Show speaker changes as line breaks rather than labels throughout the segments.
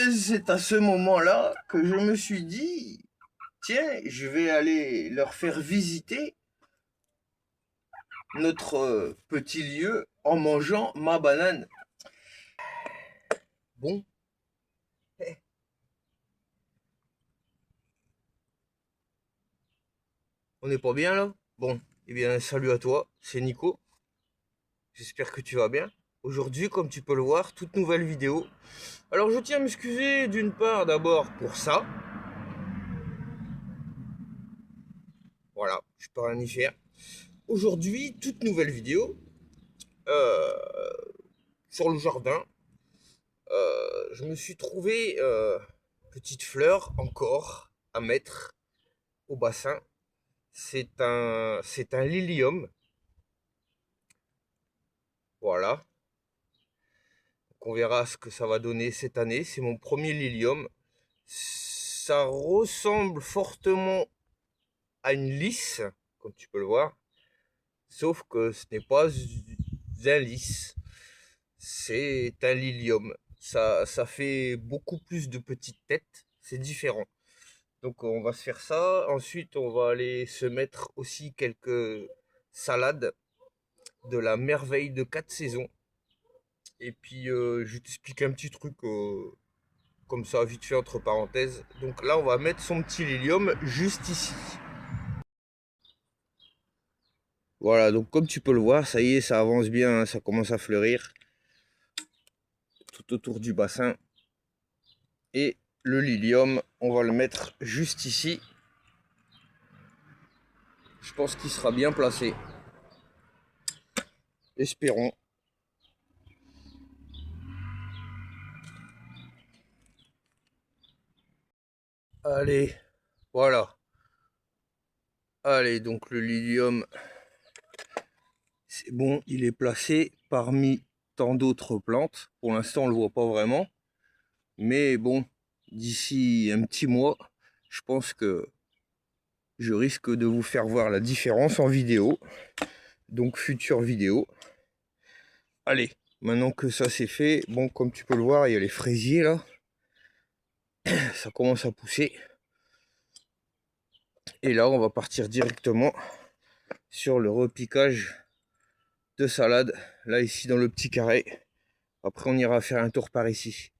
Et c'est à ce moment-là que je me suis dit, tiens, je vais aller leur faire visiter notre petit lieu en mangeant ma banane. Bon, on n'est pas bien là? Bon, eh bien, salut à toi, c'est Nico. J'espère que tu vas bien. Aujourd'hui, comme tu peux le voir, toute nouvelle vidéo. Alors, je tiens à m'excuser d'une part d'abord pour ça. Voilà, je peux rien y faire. Aujourd'hui, toute nouvelle vidéo euh, sur le jardin. Je me suis trouvé petite fleur encore à mettre au bassin. C'est un lilium. Voilà. Donc on verra ce que ça va donner cette année. C'est mon premier lilium. Ça ressemble fortement à une lys, comme tu peux le voir. Sauf que ce n'est pas un lys. C'est un lilium. Ça fait beaucoup plus de petites têtes. C'est différent. Donc on va se faire ça. Ensuite, on va aller se mettre aussi quelques salades de la merveille de 4 saisons. Et puis je vais t'expliquer un petit truc comme ça, vite fait entre parenthèses. Donc là, on va mettre son petit lilium juste ici. Voilà, donc comme tu peux le voir, ça y est, ça avance bien, hein, ça commence à fleurir tout autour du bassin. Et le lilium, on va le mettre juste ici. Je pense qu'il sera bien placé. Espérons. Allez, voilà. Allez, donc le lilium, c'est bon, il est placé parmi tant d'autres plantes. Pour l'instant, on ne le voit pas vraiment. Mais bon, d'ici un petit mois, je pense que je risque de vous faire voir la différence en vidéo. Donc, future vidéo. Allez, maintenant que ça c'est fait, bon, comme tu peux le voir, il y a les fraisiers là. Ça commence à pousser. Et là, on va partir directement sur le repiquage de salade. Là, ici, dans le petit carré. Après, on ira faire un tour par ici.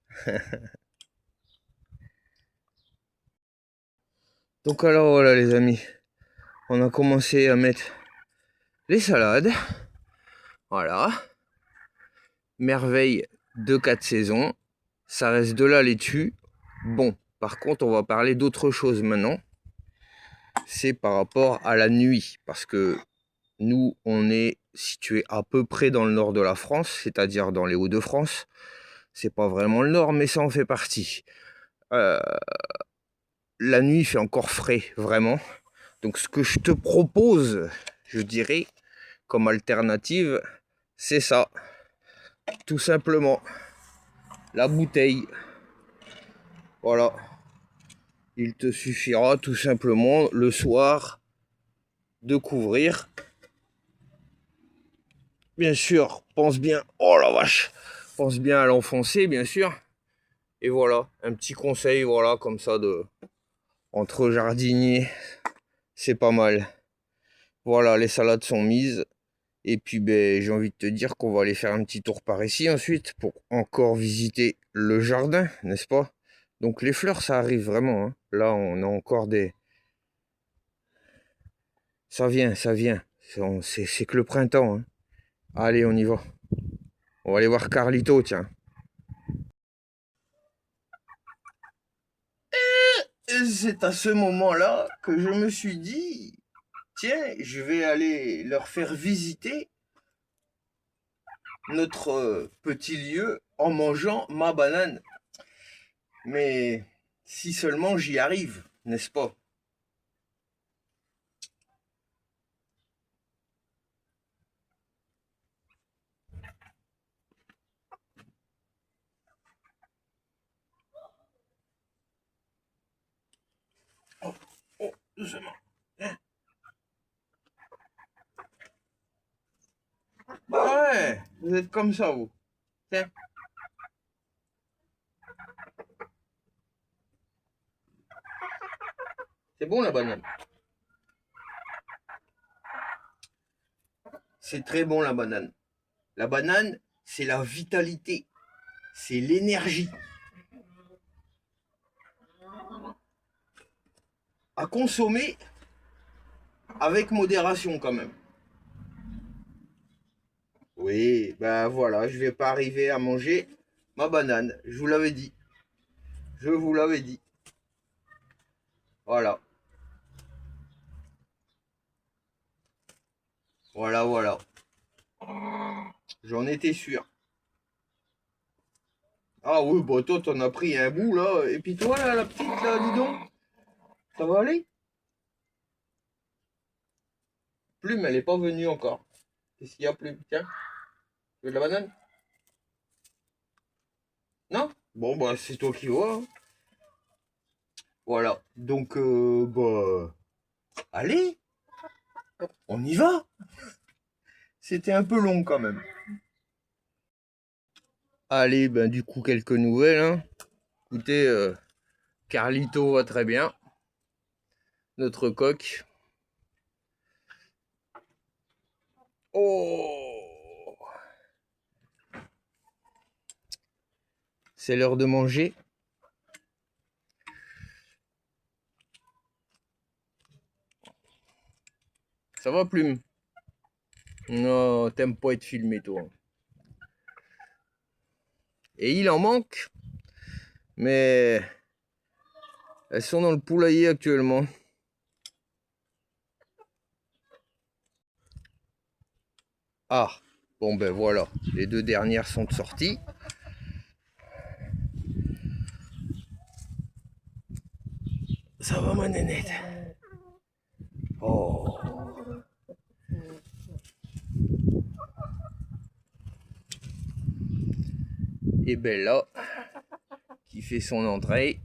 Donc alors, voilà les amis. On a commencé à mettre les salades. Voilà. Merveille de 4 saisons. Ça reste de la laitue. Bon, par contre, on va parler d'autre chose maintenant. C'est par rapport à la nuit. Parce que nous, on est situé à peu près dans le nord de la France, c'est-à-dire dans les Hauts-de-France. C'est pas vraiment le nord, mais ça en fait partie. Euh, la nuit, il fait encore frais, vraiment. Donc, ce que je te propose, je dirais, comme alternative, c'est ça. Tout simplement, la bouteille. Voilà. Il te suffira tout simplement le soir de couvrir. Bien sûr, pense bien. Oh la vache! Pense bien à l'enfoncer, bien sûr. Et voilà, un petit conseil, voilà, comme ça, de entre jardiniers, c'est pas mal. Voilà, les salades sont mises. Et puis, ben, j'ai envie de te dire qu'on va aller faire un petit tour par ici ensuite pour encore visiter le jardin, n'est-ce pas? Donc, les fleurs, ça arrive vraiment, hein. Là, on a encore des. Ça vient, ça vient. C'est que le printemps, hein. Allez, on y va. On va aller voir Carlito, tiens. Et c'est à ce moment-là que je me suis dit, tiens, je vais aller leur faire visiter notre petit lieu en mangeant ma banane. Mais si seulement j'y arrive, n'est-ce pas? Oh, oh, doucement. Bah ouais, vous êtes comme ça, vous. Tiens. C'est bon la banane. C'est très bon la banane. La banane, c'est la vitalité. C'est l'énergie. À consommer avec modération quand même. Oui, ben voilà, je vais pas arriver à manger ma banane. Je vous l'avais dit. Je vous l'avais dit. Voilà. Voilà, voilà. J'en étais sûr. Ah oui, bon, toi, t'en as pris un bout, là. Et puis toi, là, la petite, là, dis donc. Ça va aller? Plume, elle est pas venue encore. Qu'est-ce qu'il y a, Plume? Tiens, tu veux de la banane? Non? Bon, bah, c'est toi qui vois, hein. Voilà. Donc, bah, allez, on y va. C'était un peu long quand même. Allez, ben du coup, quelques nouvelles, hein. Écoutez, Carlito va très bien. Notre coq. Oh! C'est l'heure de manger. Ça va, Plume? Non, t'aimes pas être filmé, toi. Et il en manque, mais elles sont dans le poulailler actuellement. Ah, bon ben voilà, les deux dernières sont sorties. Ça va, ma nénette? Oh. Et Bella, qui fait son entrée.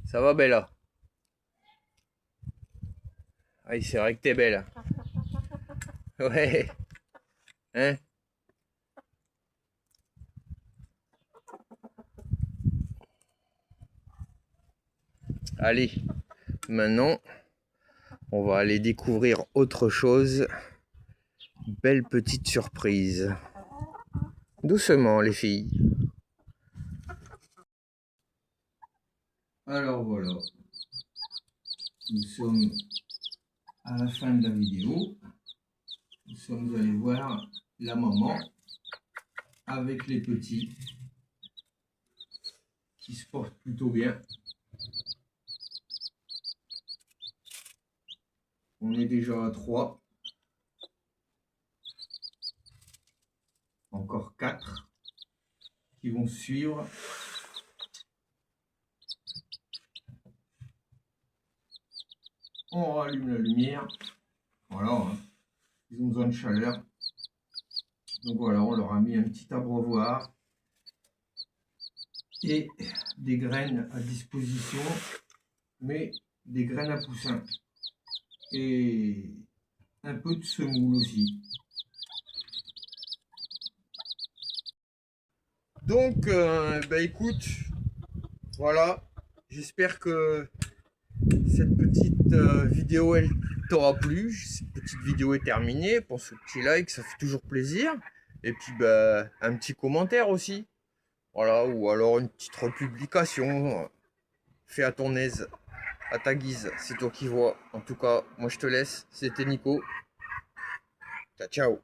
Ça va, Bella? Ah, c'est vrai que t'es belle. Ouais. Hein? Allez, maintenant, on va aller découvrir autre chose. Belle petite surprise. Doucement, les filles. Alors voilà, nous sommes à la fin de la vidéo. Nous sommes allés voir la maman avec les petits qui se portent plutôt bien. On est déjà à 3. Encore 4 qui vont suivre. On rallume la lumière. Voilà, hein. Ils ont besoin de chaleur. Donc voilà, on leur a mis un petit abreuvoir et des graines à disposition, mais des graines à poussin. Et un peu de semoule aussi. Donc, bah écoute, voilà, j'espère que cette petite vidéo, elle t'aura plu. Cette petite vidéo est terminée. Pense au petit like, ça fait toujours plaisir. Et puis, bah, un petit commentaire aussi. Voilà, ou alors une petite republication. Fais à ton aise, à ta guise, c'est toi qui vois. En tout cas, moi je te laisse. C'était Nico. Ciao, ciao.